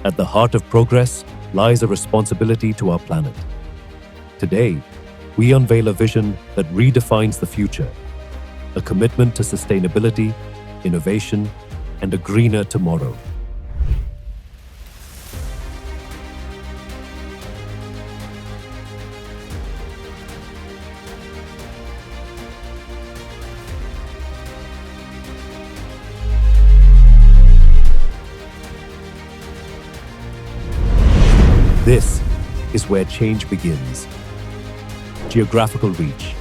At the heart of progress lies a responsibility to our planet. Today, we unveil a vision that redefines the future, a commitment to sustainability, innovation, and a greener tomorrow. This is where change begins. Geographical reach,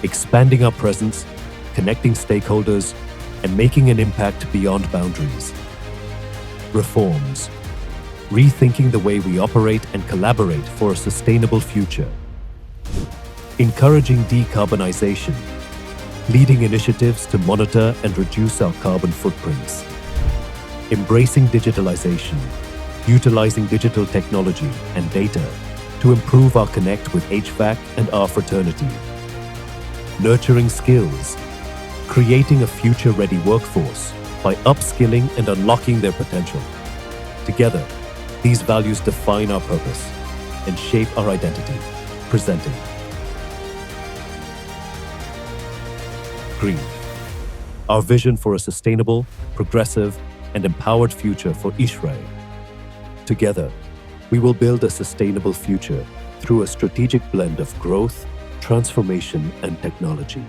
expanding our presence, connecting stakeholders, and making an impact beyond boundaries. Reforms, rethinking the way we operate and collaborate for a sustainable future. Encouraging decarbonization, leading initiatives to monitor and reduce our carbon footprints. Embracing digitalization, utilizing digital technology and data to improve our connect with HVAC&R fraternity. Nurturing skills, creating a future-ready workforce by upskilling and unlocking their potential. Together, these values define our purpose and shape our identity. Presenting Green, our vision for a sustainable, progressive, and empowered future for ISHRAE. Together, we will build a sustainable future through a strategic blend of growth, transformation, and technology.